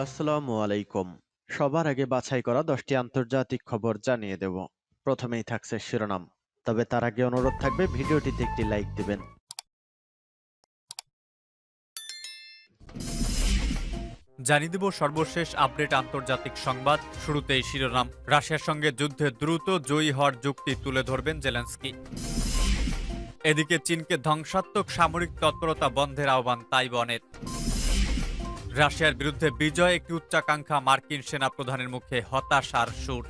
আসসালামু আলাইকুম। সবার আগে বাছাই করা ১০টি আন্তর্জাতিক খবর জানিয়ে দেব। প্রথমেই থাকছে শিরোনাম। তবে তার আগে অনুরোধ থাকবে ভিডিওটিতে একটি লাইক দিবেন। জানিয়ে দিব সর্বশেষ আপডেট আন্তর্জাতিক সংবাদ। শুরুতেই শিরোনাম। রাশিয়ার সঙ্গে যুদ্ধে দ্রুত জয়ী হওয়ার যুক্তি তুলে ধরবেন জেলেনস্কি। এদিকে চীনকে ধ্বংসাত্মক সামরিক তৎপরতা বন্ধের আহ্বান তাইওয়ানের। রাশিয়ার বিরুদ্ধে বিজয় একটি উচ্চাকাঙ্ক্ষা, মার্কিন সেনাপ্রধানের মুখে হতাশার সুর।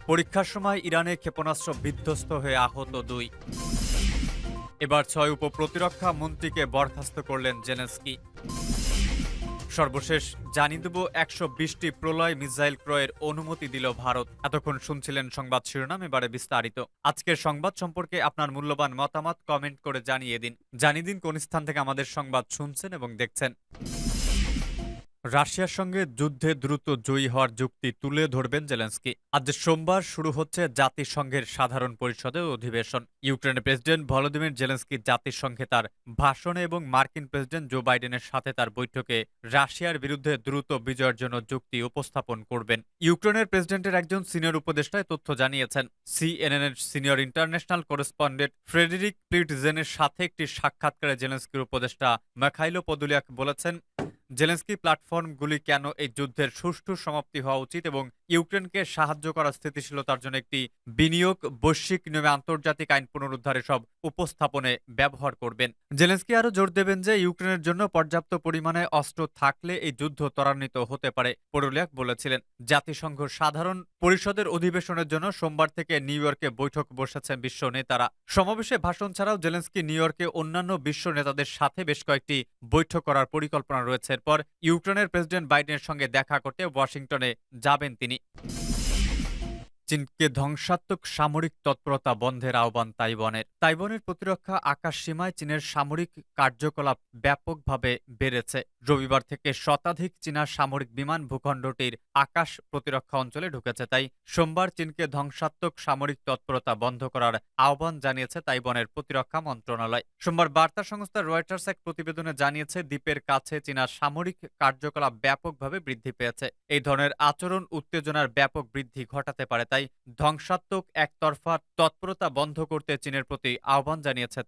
পরীক্ষার সময় ইরানে ক্ষেপণাস্ত্র বিধ্বস্ত হয়ে আহত ২। এবার ৬ উপপ্রতিরক্ষা মন্ত্রীকে বরখাস্ত করলেন জেলেনস্কি। সর্বশেষ জানিয়ে দেব ১২০টি প্রলয় মিসাইল ক্রয়ের অনুমতি দিল ভারত। এতক্ষণ শুনছিলেন সংবাদ শিরোনাম, এবারে বিস্তারিত। আজকের সংবাদ সম্পর্কে আপনার মূল্যবান মতামত কমেন্ট করে জানিয়ে দিন কোন স্থান থেকে আমাদের সংবাদ শুনছেন এবং দেখছেন। রাশিয়ার সঙ্গে যুদ্ধে দ্রুত জয়ী হওয়ার যুক্তি তুলে ধরবেন জেলেনস্কি। আজ সোমবার শুরু হচ্ছে জাতিসংঘের সাধারণ পরিষদের অধিবেশন। ইউক্রেনের প্রেসিডেন্ট ভলোদিমির জেলেনস্কি জাতিসংঘে তার ভাষণে এবং মার্কিন প্রেসিডেন্ট জো বাইডেনের সাথে তার বৈঠকে রাশিয়ার বিরুদ্ধে দ্রুত বিজয়ের জন্য যুক্তি উপস্থাপন করবেন। ইউক্রেনের প্রেসিডেন্টের একজন সিনিয়র উপদেষ্টা তথ্য জানিয়েছেন। সিএনএন এর সিনিয়র ইন্টারন্যাশনাল করেসপন্ডেন্ট ফ্রেডেরিক প্লিটজেনের সাথে একটি সাক্ষাৎকারে জেলেনস্কির উপদেষ্টা মিখাইলো পদুলিয়াক বলেছেন, জেলেনস্কি প্ল্যাটফর্মগুলি কেন এই যুদ্ধের সুষ্ঠু সমাপ্তি হওয়া উচিত এবং ইউক্রেনকে সাহায্য করা স্থিতিশীলতার জন্য একটি বিনিয়োগ, বৈশ্বিক নিয়মে আন্তর্জাতিক আইন পুনরুদ্ধারে সব উপস্থাপনে ব্যবহার করবেন। জেলেনস্কি আরও জোর দেবেন যে ইউক্রেনের জন্য পর্যাপ্ত পরিমাণে অস্ত্র থাকলে এই যুদ্ধ ত্বরান্বিত হতে পারে। পডোলিয়াক বলেছিলেন, জাতিসংঘ সাধারণ পরিষদের অধিবেশনের জন্য সোমবার থেকে নিউ ইয়র্কে বৈঠক বসেছেন বিশ্ব নেতারা। সমাবেশে ভাষণ ছাড়াও জেলেনস্কি নিউ ইয়র্কে অন্যান্য বিশ্ব নেতাদের সাথে বেশ কয়েকটি বৈঠক করার পরিকল্পনা রয়েছে। এরপর ইউক্রেনের প্রেসিডেন্ট বাইডেনের সঙ্গে দেখা করতে ওয়াশিংটনে যাবেন তিনি। চীনকে ধ্বংসাত্মক সামরিক তৎপরতা বন্ধের আহ্বান তাইওয়ানের। তাইওয়ানের প্রতিরক্ষা আকাশ সীমায় চীনের সামরিক কার্যকলাপ ব্যাপকভাবে বেড়েছে। রবিবার থেকে শতাধিক চীনা সামরিক বিমান ভূখণ্ডটির আকাশ প্রতিরক্ষা অঞ্চলে ঢুকেছে। তাই সোমবার চীনকে ধ্বংসাত্মক সামরিক তৎপরতা বন্ধ করার আহ্বান জানিয়েছে তাইওয়ানের প্রতিরক্ষা মন্ত্রণালয়। সোমবার বার্তা সংস্থা রয়টার্স এক প্রতিবেদনে জানিয়েছে, দ্বীপের কাছে চীনা সামরিক কার্যকলাপ ব্যাপকভাবে বৃদ্ধি পেয়েছে। এই ধরনের আচরণ উত্তেজনার ব্যাপক বৃদ্ধি ঘটাতে পারে। তাই ধ্বংসাত্মক একতরফা তৎপরতা বন্ধ করতে চীনের প্রতি আহ্বান জানিয়েছে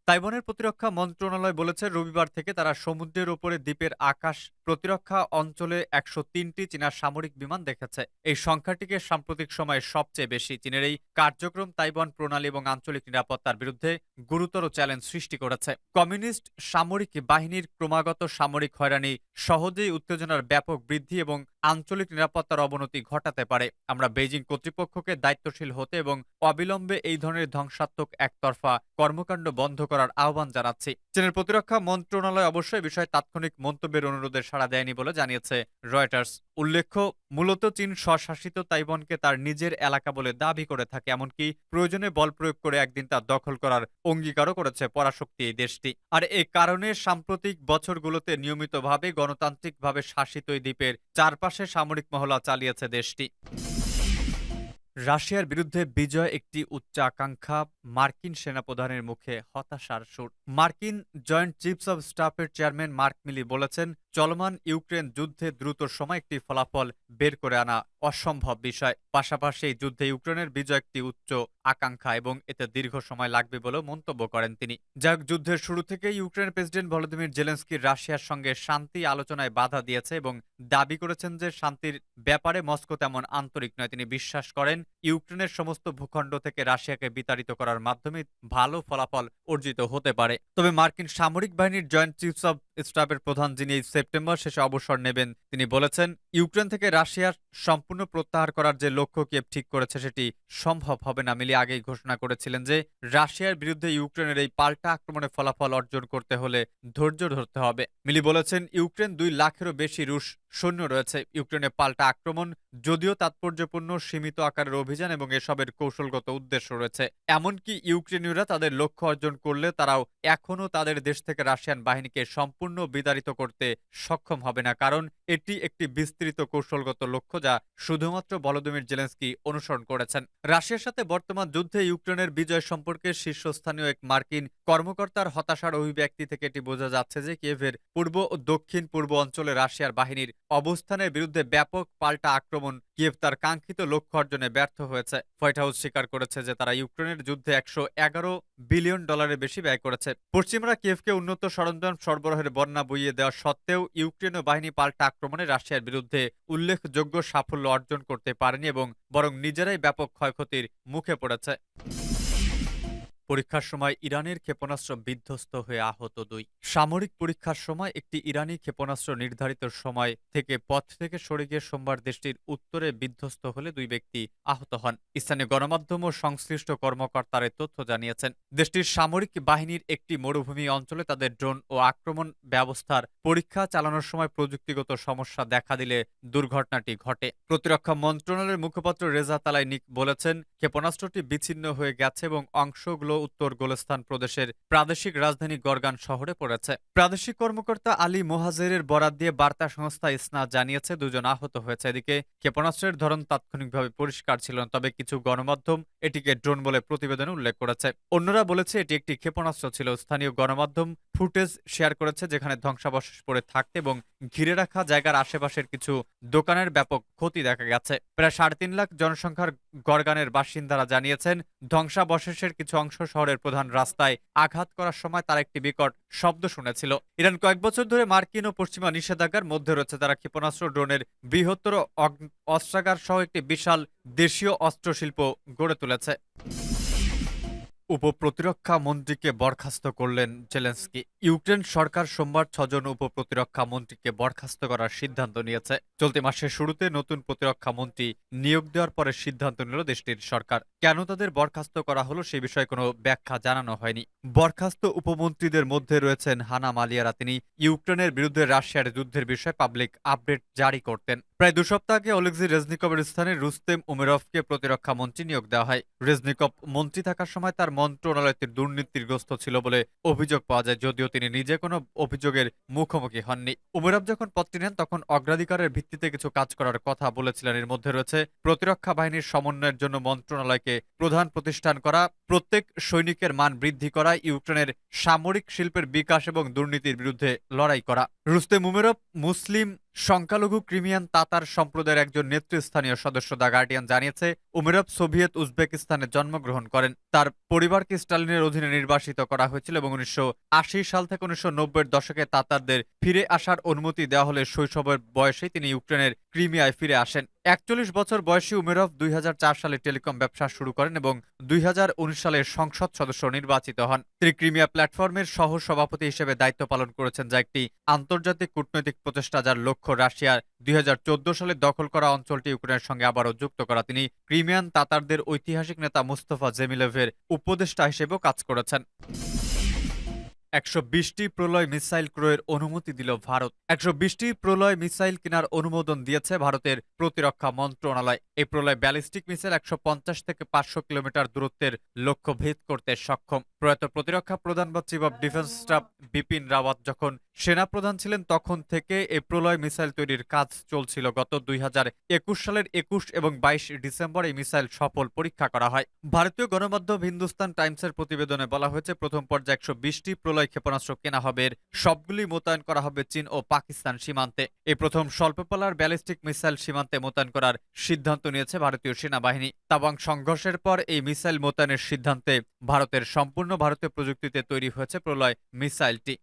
তাইওয়ানের প্রতিরক্ষা মন্ত্রণালয় বলেছে, রবিবার থেকে তারা সমুদ্রের উপরে দ্বীপের আকাশ প্রতিরক্ষা অঞ্চলে ১০৩টি চীনা সামরিক বিমান দেখেছে। এই সংখ্যাটিকে সাম্প্রতিক সময়ে সবচেয়ে বেশি। চীনের এই কার্যক্রম তাইওয়ান প্রণালী এবং আঞ্চলিক নিরাপত্তার বিরুদ্ধে গুরুতর চ্যালেঞ্জ সৃষ্টি করেছে। কমিউনিস্ট সামরিক বাহিনীর ক্রমাগত সামরিক হয়রানি সহজেই উত্তেজনার ব্যাপক বৃদ্ধি এবং আঞ্চলিক নিরাপত্তার অবনতি ঘটাতে পারে। আমরা বেইজিং কর্তৃপক্ষকে দায়িত্বশীল হতে এবং অবিলম্বে এই ধরনের ধ্বংসাত্মক একতরফা কর্মকাণ্ড বন্ধ করার আহ্বান জানাচ্ছি। চীনের প্রতিরক্ষা মন্ত্রণালয় অবশ্যই বিষয়ে তাৎক্ষণিক মন্তব্যের অনুরোধে সাড়া দেয়নি বলে জানিয়েছে রয়টার্স। উল্লেখ্য, মূলত চীন স্বশাসিত তাইওয়ানকে তার নিজের এলাকা বলে দাবি করে থাকে, এমনকি প্রয়োজনে বল প্রয়োগ করে একদিন তা দখল করার অঙ্গীকারও করেছে পরাশক্তি এই দেশটি। আর এ কারণে সাম্প্রতিক বছরগুলোতে নিয়মিতভাবে গণতান্ত্রিকভাবে শাসিত এই দ্বীপের চারপাশে সামরিক মহড়া চালিয়েছে দেশটি। রাশিয়ার বিরুদ্ধে বিজয় একটি উচ্চাকাঙ্ক্ষা, মার্কিন সেনাপ্রধানের মুখে হতাশার সুর। মার্কিন জয়েন্ট চিফস অব স্টাফের চেয়ারম্যান মার্ক মিলি বলেছেন, চলমান ইউক্রেন যুদ্ধে দ্রুত সময় একটি ফলাফল বের করে আনা অসম্ভব বিষয়। পাশাপাশি এই যুদ্ধে ইউক্রেনের বিজয় একটি উচ্চ আকাঙ্ক্ষা এবং এতে দীর্ঘ সময় লাগবে বলেও মন্তব্য করেন তিনি। যাই হোক, যুদ্ধের শুরু থেকে ইউক্রেনের প্রেসিডেন্ট ভলোদিমির জেলেনস্কি রাশিয়ার সঙ্গে শান্তি আলোচনায় বাধা দিয়েছে এবং দাবি করেছেন যে শান্তির ব্যাপারে মস্কো তেমন আন্তরিক নয়। তিনি বিশ্বাস করেন, ইউক্রেনের সমস্ত ভূখণ্ড থেকে রাশিয়াকে বিতাড়িত করার মাধ্যমে ভালো ফলাফল অর্জিত হতে পারে। তবে মার্কিন সামরিক বাহিনীর জয়েন্ট চিফস অব স্টাফের প্রধান, যিনি এই সেপ্টেম্বর শেষে অবসর নেবেন, তিনি বলেছেন, ইউক্রেন থেকে রাশিয়ার সম্পূর্ণ প্রত্যাহার করার যে লক্ষ্য কিয়েভ ঠিক করেছে সেটি সম্ভব হবে না। মিলি আগেই ঘোষণা করেছিলেন যে রাশিয়ার বিরুদ্ধে ইউক্রেনের এই পাল্টা আক্রমণে ফলাফল অর্জন করতে হলে ধৈর্য ধরতে হবে। মিলি বলেছেন, ইউক্রেন ২ লাখেরও বেশি রুশ সৈন্য রয়েছে। ইউক্রেনে পাল্টা আক্রমণ যদিও তাৎপর্যপূর্ণ, সীমিত আকারের অভিযান এবং এসবের কৌশলগত উদ্দেশ্য রয়েছে। এমনকি ইউক্রেনীয়রা তাদের লক্ষ্য অর্জন করলে তারাও এখনও তাদের দেশ থেকে রাশিয়ান বাহিনীকে সম্পূর্ণ বিতাড়িত করতে সক্ষম হবে না, কারণ এটি একটি বিস্তৃত কৌশলগত লক্ষ্য যা শুধুমাত্র ভলোদিমির জেলেনস্কি অনুসরণ করেছেন। রাশিয়ার সাথে বর্তমান যুদ্ধে ইউক্রেনের বিজয় সম্পর্কে শীর্ষস্থানীয় এক মার্কিন কর্মকর্তার হতাশার অভিব্যক্তি থেকে এটি বোঝা যাচ্ছে যে কিয়েভের পূর্ব ও দক্ষিণ পূর্ব অঞ্চলে রাশিয়ার বাহিনীর অবস্থানের বিরুদ্ধে ব্যাপক পাল্টা আক্রমণ কিয়েভ তার কাঙ্ক্ষিত লক্ষ্য অর্জনে ব্যর্থ হয়েছে। হোয়াইট হাউস স্বীকার করেছে যে তারা ইউক্রেনের যুদ্ধে $111 বিলিয়ন বেশি ব্যয় করেছে। পশ্চিমরা কিয়েভকে উন্নত সরঞ্জাম সরবরাহের বন্যা বইয়ে দেওয়া সত্ত্বেও ইউক্রেনীয় বাহিনী পাল্টা আক্রমণে রাশিয়ার বিরুদ্ধে উল্লেখযোগ্য সাফল্য অর্জন করতে পারেনি এবং বরং নিজেরাই ব্যাপক ক্ষয়ক্ষতির মুখে পড়েছে। পরীক্ষার সময় ইরানের ক্ষেপণাস্ত্র বিধ্বস্ত হয়ে আহত 2। সামরিক পরীক্ষার সময় একটি ইরানি ক্ষেপণাস্ত্র নির্ধারিত সময় থেকে পথ থেকে সরে গিয়ে সোমবার দেশটির উত্তরে বিধ্বস্ত হলে 2 ব্যক্তি আহত হন। স্থানীয় গণমাধ্যম ও সংশ্লিষ্ট কর্মকর্তারা তথ্য জানিয়েছেন। দেশটির সামরিক বাহিনীর একটি মরুভূমি অঞ্চলে তাদের ড্রোন ও আক্রমণ ব্যবস্থার পরীক্ষা চালানোর সময় প্রযুক্তিগত সমস্যা দেখা দিলে দুর্ঘটনাটি ঘটে। প্রতিরক্ষা মন্ত্রণালয়ের মুখপাত্র রেজা তালাইনিক বলেছেন, ক্ষেপণাস্ত্রটি বিচ্ছিন্ন হয়ে গেছে এবং অংশগুলো উত্তর গোলস্তান প্রদেশের প্রাদেশিক রাজধানী গরগান শহরে পড়েছে। প্রাদেশিক কর্মকর্তা আলী মোহাজেরের বরাত দিয়ে বার্তা সংস্থা ইসনা জানিয়েছে 2 জন আহত হয়েছে। এদিকে ক্ষেপণাস্ত্রের ধরন তাৎক্ষণিকভাবে পরিষ্কার ছিল না, তবে কিছু গণমাধ্যম এটিকে ড্রোন বলে প্রতিবেদনে উল্লেখ করেছে। অন্যরা বলেছে এটি একটি ক্ষেপণাস্ত্র ছিল। স্থানীয় গণমাধ্যম ফুটেজ শেয়ার করেছে যেখানে ধ্বংসাবশেষ পড়ে থাকতে এবং ঘিরে রাখা জায়গার আশেপাশের কিছু দোকানের ব্যাপক ক্ষতি দেখা গেছে। প্রায় 3.5 লাখ জনসংখ্যার গরগানের বাসিন্দারা জানিয়েছেন, ধ্বংসাবশেষের কিছু অংশ শহরের প্রধান রাস্তায় আঘাত করার সময় তারা একটি বিকট শব্দ শুনেছিল। ইরান কয়েক বছর ধরে মার্কিন ও পশ্চিমা নিষেধাজ্ঞার মধ্যে রয়েছে। তারা ক্ষেপণাস্ত্র, ড্রোনের বৃহত্তর অস্ত্রাগার সহ একটি বিশাল দেশীয় অস্ত্র শিল্প গড়ে তুলেছে। উপপ্রতিরক্ষা মন্ত্রীকে বরখাস্ত করলেন জেলেনস্কি। ইউক্রেন সরকার সোমবার 6 জন উপপ্রতিরক্ষা মন্ত্রীকে বরখাস্ত করার সিদ্ধান্ত নিয়েছে। চলতি মাসের শুরুতে নতুন প্রতিরক্ষা মন্ত্রী নিয়োগ দেওয়ার পরে সিদ্ধান্ত নিল দেশটির সরকার। কেন তাদের বরখাস্ত করা হলো সে বিষয়ে কোনো ব্যাখ্যা জানানো হয়নি। বরখাস্ত উপমন্ত্রীদের মধ্যে রয়েছেন হানা মালিয়ারা। তিনি ইউক্রেনের বিরুদ্ধে রাশিয়ার যুদ্ধের বিষয়ে পাবলিক আপডেট জারি করতেন। প্রায় 2 সপ্তাহ আগে অলেক্সি রেজনিকভের স্থানে রুস্তেম উমেরভকে প্রতিরক্ষা মন্ত্রী নিয়োগ দেওয়া হয়। রেজনিকভ মন্ত্রী থাকার সময় তার মন্ত্রণালয়টি দুর্নীতিগ্রস্ত ছিল বলে অভিযোগ পাওয়া যায়, যদিও তিনি নিজে কোনো অভিযোগের মুখোমুখি হননি। উমেরভ যখন পদটি নেন তখন অগ্রাধিকারের ভিত্তিতে কিছু কাজ করার কথা বলেছিলেন। এর মধ্যে রয়েছে প্রতিরক্ষা বাহিনীর সমন্বয়ের জন্য মন্ত্রণালয়কে প্রধান প্রতিষ্ঠান করা, প্রত্যেক সৈনিকের মান বৃদ্ধি করা, ইউক্রেনের সামরিক শিল্পের বিকাশ এবং দুর্নীতির বিরুদ্ধে লড়াই করা। রুস্তেম উমেরভ মুসলিম সংখ্যালঘু ক্রিমিয়ান তাতার সম্প্রদায়ের একজন নেতৃস্থানীয় সদস্য। দ্য গার্ডিয়ান জানিয়েছে, উমেরভ সোভিয়েত উজবেকিস্তানে জন্মগ্রহণ করেন। তার পরিবারকে স্টালিনের অধীনে নির্বাসিত করা হয়েছিল এবং 1980 সাল থেকে 1990-এর দশকে তাতারদের ফিরে আসার অনুমতি দেওয়া হলে শৈশবের বয়সেই তিনি ইউক্রেনের ক্রিমিয়ায় ফিরে আসেন। 41 বছর বয়সী উমেরভ 2004 সালে টেলিকম ব্যবসা শুরু করেন এবং 2019 সালে সংসদ সদস্য নির্বাচিত হন। তিনি ক্রিমিয়া প্ল্যাটফর্মের সহ সভাপতি হিসেবে দায়িত্ব পালন করেছেন, যা একটি আন্তর্জাতিক কূটনৈতিক প্রচেষ্টা যার লক্ষ্য রাশিয়ার 2014 সালে দখল করা অঞ্চলটি ইউক্রেনের সঙ্গে আবারও যুক্ত করা। তিনি ক্রিমিয়ান তাতারদের ঐতিহাসিক নেতা মুস্তফা জেমিলেভের উপদেষ্টা হিসেবেও কাজ করেছেন। 120টি প্রলয় মিসাইল ক্রয়ের অনুমতি দিল ভারত। 120টি প্রলয় মিসাইল কেনার অনুমোদন দিয়েছে ভারতের প্রতিরক্ষা মন্ত্রণালয়। এই প্রলয় ব্যালিস্টিক মিসাইল 150 থেকে 500 কিলোমিটার দূরত্বের লক্ষ্য ভেদ করতে সক্ষম। প্রয়াত প্রতিরক্ষা প্রধান বা chief of defence staff Bipin Rawat যখন সেনাপ্রধান ছিলেন তখন থেকে এই প্রলয় মিসাইল তৈরির কাজ চলছিল। গত 2021 সালের 21 এবং 22 ডিসেম্বর এই মিসাইল সফল পরীক্ষা করা হয়। ভারতীয় গণমাধ্যম হিন্দুস্তান টাইমসের প্রতিবেদনে বলা হয়েছে, প্রথম পর্যায়ে 120টি প্রলয় ক্ষেপণাস্ত্র কেনা হবে। এর সবগুলি মোতায়েন করা হবে চীন ও পাকিস্তান সীমান্তে। এই প্রথম স্বল্পপাল্লার ব্যালিস্টিক মিসাইল সীমান্তে মোতায়েন করার সিদ্ধান্ত নিয়েছে ভারতীয় সেনাবাহিনী। তাওয়াং সংঘর্ষের পর এই মিসাইল মোতায়েনের সিদ্ধান্তে ভারতের সম্পূর্ণ ভারতীয় প্রযুক্তিতে তৈরি হয়েছে প্রলয় মিসাইলটি।